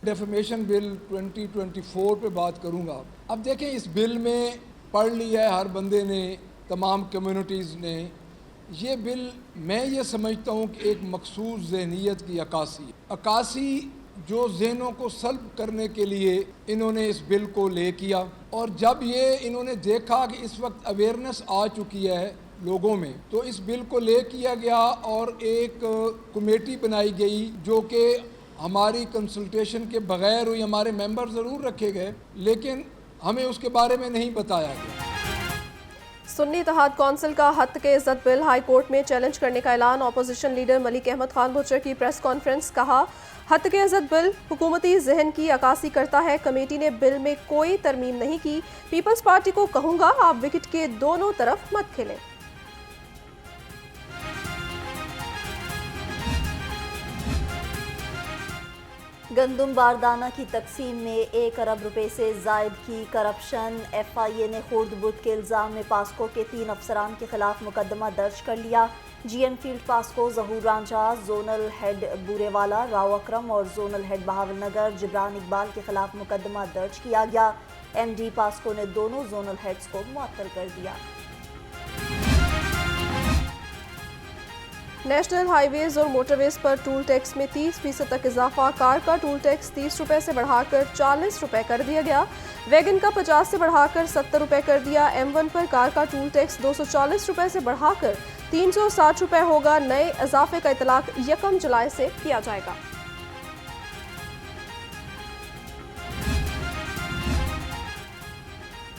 Defamation بل 2024 پہ بات کروں گا. اب دیکھیں اس بل میں پڑھ لیا ہے ہر بندے نے، تمام کمیونٹیز نے. یہ بل میں یہ سمجھتا ہوں کہ ایک مخصوص ذہنیت کی عکاسی جو ذہنوں کو سلب کرنے کے لیے انہوں نے اس بل کو لے کیا. اور جب یہ انہوں نے دیکھا کہ اس وقت اویئرنیس آ چکی ہے لوگوں میں، تو اس بل کو لے کیا گیا اور ایک کمیٹی بنائی گئی جو کہ ہماری کنسلٹیشن کے بغیر ہوئی. ہمارے ممبر ضرور رکھے گئے لیکن ہمیں اس کے بارے میں نہیں بتایا گیا. سنی اتحاد کونسل کا ہتک عزت بل ہائی کورٹ میں چیلنج کرنے کا اعلان. Opposition leader Malik Ahmad Khan Butcher کی پریس کانفرنس. کہا ہتک عزت بل حکومتی ذہن کی عکاسی کرتا ہے. کمیٹی نے بل میں کوئی ترمیم نہیں کی. پیپلز پارٹی کو کہوں گا آپ وکٹ کے دونوں طرف مت کھیلیں. گندم باردانہ کی تقسیم میں 1 ارب روپے سے زائد کی کرپشن. ایف آئی اے نے خورد بدھ کے الزام میں پاسکو کے 3 افسران کے خلاف مقدمہ درج کر لیا. جی این فیلڈ پاسکو ظہور رانجھا، زونل ہیڈ بورے والا راؤ اکرم اور زونل ہیڈ بہاول نگر جبران اقبال کے خلاف مقدمہ درج کیا گیا. ایم ڈی پاسکو نے دونوں زونل ہیڈز کو معطل کر دیا. نیشنل ہائی ویز اور موٹر ویز پر ٹول ٹیکس میں 30% تک اضافہ. کار کا ٹول ٹیکس 30 روپے سے بڑھا کر 40 روپے کر دیا گیا. ویگن کا 50 سے بڑھا کر 70 روپے کر دیا. M1 پر کار کا ٹول ٹیکس 240 روپے سے بڑھا کر 360 روپے ہوگا. نئے اضافے کا اطلاق 1 جولائی سے کیا جائے گا.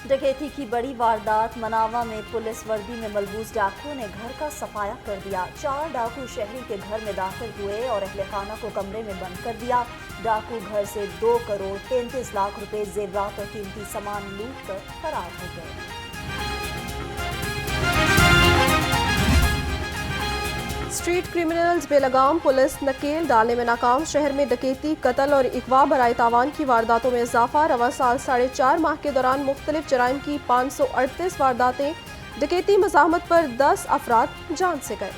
ڈکیتی کی بڑی واردات. مناوا میں پولیس وردی میں ملبوس ڈاکو نے گھر کا صفایا کر دیا. 4 ڈاکو شہری کے گھر میں داخل ہوئے اور اہل خانہ کو کمرے میں بند کر دیا. ڈاکو گھر سے 2 کروڑ 33 لاکھ روپے زیورات اور قیمتی سامان لوٹ کر فرار ہو گئے. اسٹریٹ کرمنلز بے لگام. پولیس نکیل ڈالنے میں ناکام. شہر میں ڈکیتی، قتل اور اغوا برائے تاوان کی وارداتوں میں اضافہ. رواں سال 4.5 ماہ کے دوران مختلف جرائم کی 538 وارداتیں. ڈکیتی مزاحمت پر 10 افراد جان سے گئے.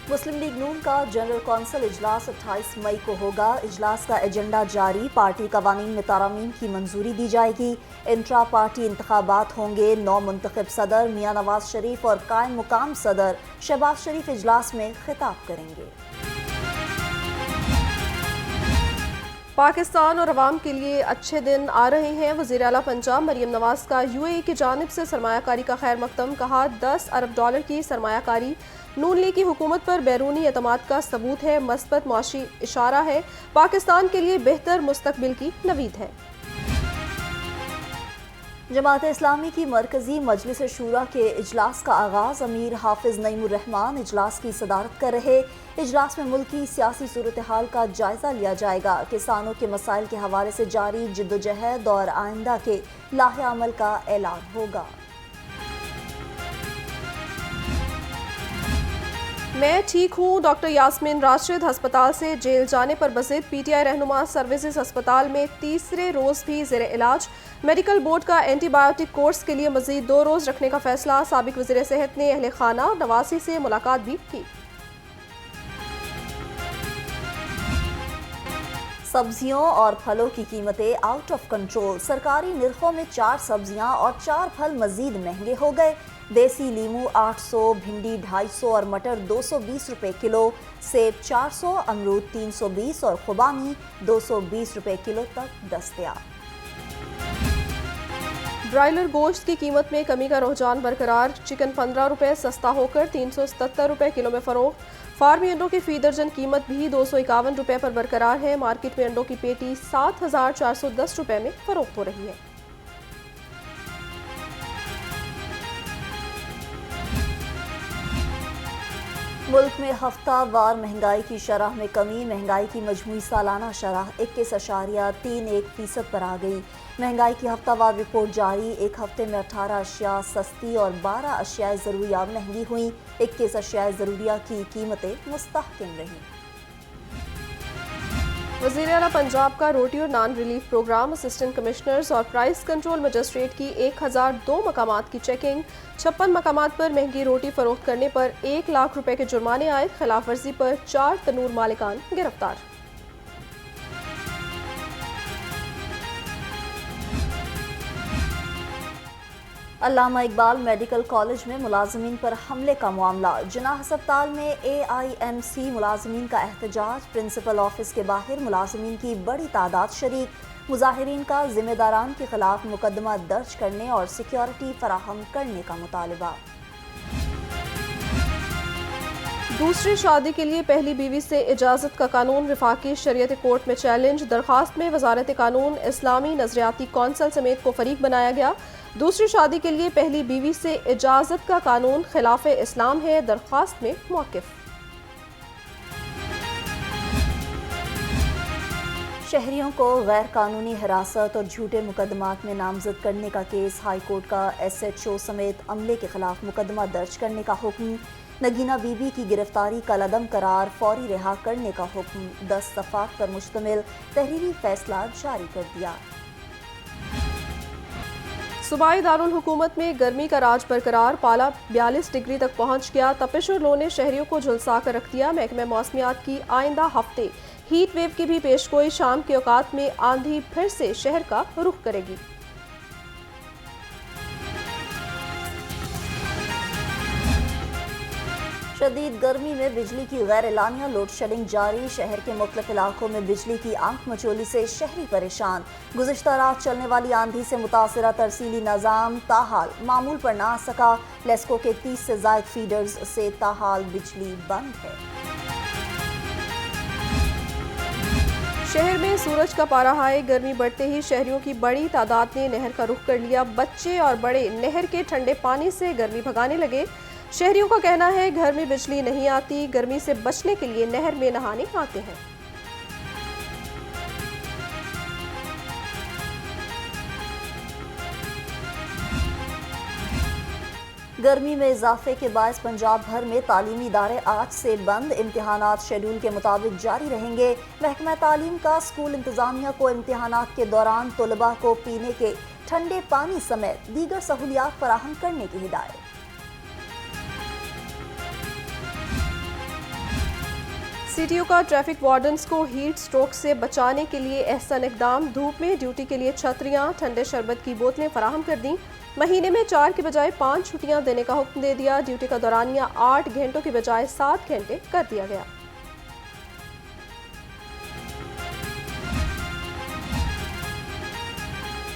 مسلم لیگ نون کا جنرل کونسل اجلاس 28 مئی کو ہوگا. اجلاس کا ایجنڈا جاری. پارٹی قوانین میں ترامیم کی منظوری دی جائے گی. انٹرا پارٹی انتخابات ہوں گے. 9 منتخب صدر میاں نواز شریف اور قائم مقام صدر شہباز شریف اجلاس میں خطاب کریں گے. پاکستان اور عوام کے لیے اچھے دن آ رہے ہیں. وزیر اعلیٰ پنجاب مریم نواز کا UAE کی جانب سے سرمایہ کاری کا خیر مقدم. کہا 10 ارب ڈالر کی سرمایہ کاری نون لیگ کی حکومت پر بیرونی اعتماد کا ثبوت ہے. مثبت معاشی اشارہ ہے. پاکستان کے لیے بہتر مستقبل کی نوید ہے. جماعت اسلامی کی مرکزی مجلس شورا کے اجلاس کا آغاز. امیر حافظ نعیم الرحمان اجلاس کی صدارت کر رہے. اجلاس میں ملکی سیاسی صورتحال کا جائزہ لیا جائے گا. کسانوں کے مسائل کے حوالے سے جاری جدوجہد اور آئندہ کے لاہ عمل کا اعلان ہوگا. میں ٹھیک ہوں. ڈاکٹر یاسمین راشد ہسپتال سے جیل جانے پر بضد. PTI رہنما سروسز ہسپتال میں تیسرے روز بھی زیر علاج. میڈیکل بورڈ کا اینٹی بایوٹک کورس کے لیے مزید 2 روز رکھنے کا فیصلہ. سابق وزیر صحت نے اہل خانہ اور نواسی سے ملاقات بھی کی. سبزیوں اور پھلوں کی قیمتیں آؤٹ آف کنٹرول. سرکاری نرخوں میں 4 سبزیاں اور 4 پھل مزید مہنگے ہو گئے. دیسی لیمو 800، بھنڈی 250 اور مٹر 220 روپے کلو. سیب 400، امرود 320 اور خوبانی 220 روپے کلو تک دستیاب. برائلر گوشت کی قیمت میں کمی کا رجحان برقرار. چکن 15 روپے سستا ہو کر 377 روپے کلو میں فروخت. فارمی انڈوں کی فی درجن قیمت بھی 251 روپے پر برقرار ہے. مارکیٹ میں انڈوں کی پیٹی 7410 روپے میں فروخت ہو رہی ہے. ملک میں ہفتہ وار مہنگائی کی شرح میں کمی. مہنگائی کی مجموعی سالانہ شرح 21.31% پر آ گئی. مہنگائی کی ہفتہ وار رپورٹ جاری. ایک ہفتے میں 18 اشیاء سستی اور 12 اشیاء ضروریہ مہنگی ہوئیں. 21 اشیاء ضروریہ کی قیمتیں مستحکم رہیں. وزیر اعلیٰ پنجاب کا روٹی اور نان ریلیف پروگرام، اسسٹنٹ کمشنرز اور پرائس کنٹرول مجسٹریٹ کی 1002 مقامات کی چیکنگ، 56 مقامات پر مہنگی روٹی فروخت کرنے پر 1 لاکھ روپے کے جرمانے عائد، خلاف ورزی پر 4 تنور مالکان گرفتار۔ علامہ اقبال میڈیکل کالج میں ملازمین پر حملے کا معاملہ، جناح ہسپتال میں AIMC ملازمین کا احتجاج، پرنسپل آفس کے باہر ملازمین کی بڑی تعداد شریک، مظاہرین کا ذمہ داران کے خلاف مقدمہ درج کرنے اور سیکیورٹی فراہم کرنے کا مطالبہ۔ دوسری شادی کے لیے پہلی بیوی سے اجازت کا قانون وفاقی شریعت کورٹ میں چیلنج، درخواست میں وزارت قانون، اسلامی نظریاتی کونسل سمیت کو فریق بنایا گیا۔ دوسری شادی کے لیے پہلی بیوی سے اجازت کا قانون خلاف اسلام ہے، درخواست میں موقف۔ شہریوں کو غیر قانونی حراست اور جھوٹے مقدمات میں نامزد کرنے کا کیس، ہائی کورٹ کا SHO سمیت عملے کے خلاف مقدمہ درج کرنے کا حکم، نگینہ بی بی کی گرفتاری کالعدم قرار، فوری رہا کرنے کا حکم، 10 صفحات پر مشتمل تحریری فیصلہ جاری کر دیا۔ صوبائی دارالحکومت میں گرمی کا راج برقرار، پالا 42 ڈگری تک پہنچ گیا، تپش اور لو نے شہریوں کو جھلسا کر رکھ دیا۔ محکمہ موسمیات کی آئندہ ہفتے ہیٹ ویو کی بھی پیشگوئی، شام کے اوقات میں آندھی پھر سے شہر کا رخ کرے گی۔ شدید گرمی میں بجلی کی غیر اعلانیہ لوڈ شیڈنگ جاری، شہر کے مختلف علاقوں میں بجلی کی آنکھ مچولی سے شہری پریشان، گزشتہ رات چلنے والی آندھی سے متاثرہ ترسیلی نظام تاحال معمول پر نہ آ سکا، لیسکو کے 30 سے زائد فیڈرز سے تاحال بجلی بند ہے۔ شہر میں سورج کا پارا ہائی، گرمی بڑھتے ہی شہریوں کی بڑی تعداد نے نہر کا رخ کر لیا، بچے اور بڑے نہر کے ٹھنڈے پانی سے گرمی بھگانے لگے۔ شہریوں کا کہنا ہے گھر میں بجلی نہیں آتی، گرمی سے بچنے کے لیے نہر میں نہانے آتے ہیں۔ گرمی میں اضافے کے باعث پنجاب بھر میں تعلیمی ادارے آج سے بند، امتحانات شیڈول کے مطابق جاری رہیں گے۔ محکمہ تعلیم کا اسکول انتظامیہ کو امتحانات کے دوران طلباء کو پینے کے ٹھنڈے پانی سمیت دیگر سہولیات فراہم کرنے کی ہدایت۔ CTO کا ٹریفک وارڈنز کو ہیٹ سٹروک سے بچانے کے لیے احسن اقدام، دھوپ میں ڈیوٹی کے لیے چھتریاں، ٹھنڈے شربت کی بوتلیں فراہم کر دیں، مہینے میں 4 کی بجائے 5 چھٹیاں دینے کا حکم دے دیا، ڈیوٹی کا دورانیہ 8 گھنٹوں کی بجائے 7 گھنٹے کر دیا گیا۔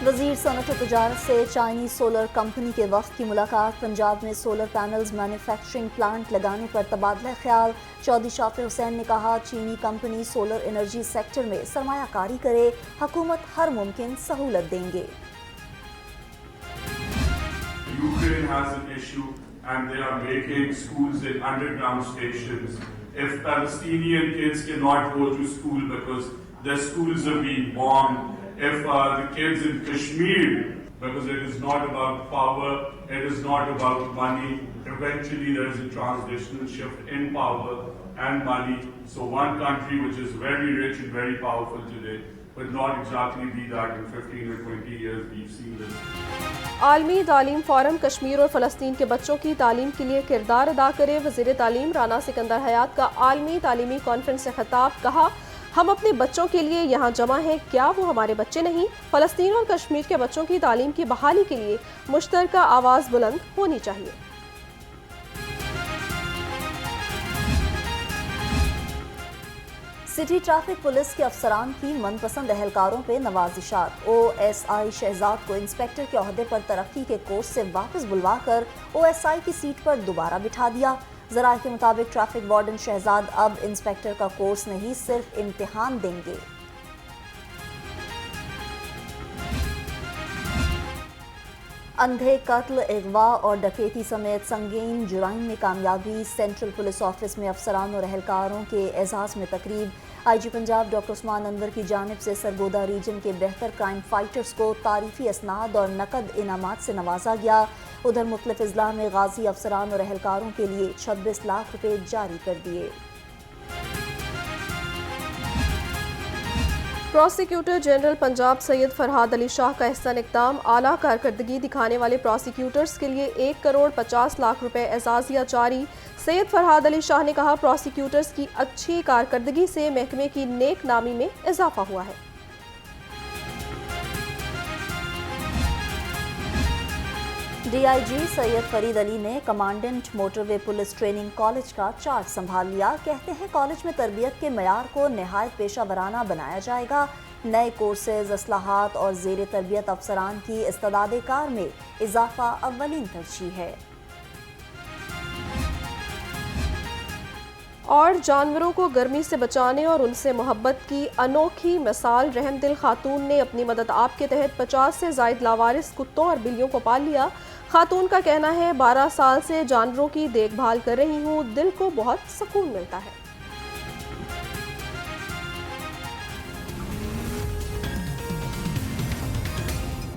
وزیر صنعت و تجارت سے چائنیز سولر کمپنی کے وفد کی ملاقات، پنجاب میں سولر پینلز مینوفیکچرنگ پلانٹ لگانے پر تبادلہ خیال، چودھری شافع حسین نے کہا چینی کمپنی سولر انرجی سیکٹر میں سرمایہ کاری کرے، حکومت ہر ممکن سہولت دیں گے۔ Ukraine has an issue and they are making schools in underground stations. If Palestinian kids cannot go to school because their schools are being bombed, if the kids in Kashmir, because it is not about power, it is not about money, eventually there is a transitional shift in power and money. So one country which is very rich and very powerful today will not exactly be that in 15 or 20 years. We've seen this. عالمی تعلیم forum Kashmir اور فلسطین کے بچوں کی تعلیم کے لیے کردار ادا کرے، وزیر تعلیم رانا سکندر حیات کا عالمی تعلیمی کانفرنس سے خطاب، کہا ہم اپنے بچوں کے لیے یہاں جمع ہیں، کیا وہ ہمارے بچے نہیں؟ فلسطین اور کشمیر کے بچوں کی تعلیم کی بحالی کے لیے مشترکہ آواز بلند ہونی چاہیے۔ سٹی ٹریفک پولیس کے افسران کی من پسند اہلکاروں پہ نوازشات، OSI شہزاد کو انسپیکٹر کے عہدے پر ترقی کے کورس سے واپس بلوا کر OSI کی سیٹ پر دوبارہ بٹھا دیا۔ ذرائع کے مطابق ٹریفک وارڈن شہزاد اب انسپیکٹر کا کورس نہیں صرف امتحان دیں گے۔ اندھے قتل، اغوا اور ڈکیتی سمیت سنگین جرائم میں کامیابی، سینٹرل پولیس آفس میں افسران اور اہلکاروں کے اعزاز میں تقریب، IG پنجاب ڈاکٹر عثمان انور کی جانب سے سرگودا ریجن کے بہتر کرائم فائٹرز کو تعریفی اسناد اور نقد انعامات سے نوازا گیا۔ ادھر مختلف اضلاع میں غازی افسران اور اہلکاروں کے لیے 26 لاکھ روپے جاری کر دیے۔ پروسیکیوٹر جنرل پنجاب سید فرحاد علی شاہ کا احسن اقدام، اعلیٰ کارکردگی دکھانے والے پروسیکیوٹرز کے لیے 1,50,00,000 روپے اعزازیہ جاری۔ سید فرحاد علی شاہ نے کہا پروسیکیوٹرز کی اچھی کارکردگی سے محکمے کی نیک نامی میں اضافہ ہوا ہے۔ ڈی آئی جی سید فرید علی نے کمانڈنٹ موٹر وے پولیس ٹریننگ کالج کا چارج سنبھال لیا۔ کہتے ہیں کالج میں تربیت کے معیار کو نہایت پیشہ ورانہ بنایا جائے گا۔ نئے کورسز، اصلاحات اور زیر تربیت افسران کی استعداد کار میں اضافہ اولین ترجیح ہے۔ اور جانوروں کو گرمی سے بچانے اور ان سے محبت کی انوکھی مثال رحم دل خاتون نے اپنی مدد آپ کے تحت 50 سے زائد لاوارث کتوں اور بلیوں کو پال لیا۔ خاتون کا کہنا ہے 12 سال سے جانوروں کی دیکھ بھال کر رہی ہوں، دل کو بہت سکون ملتا ہے۔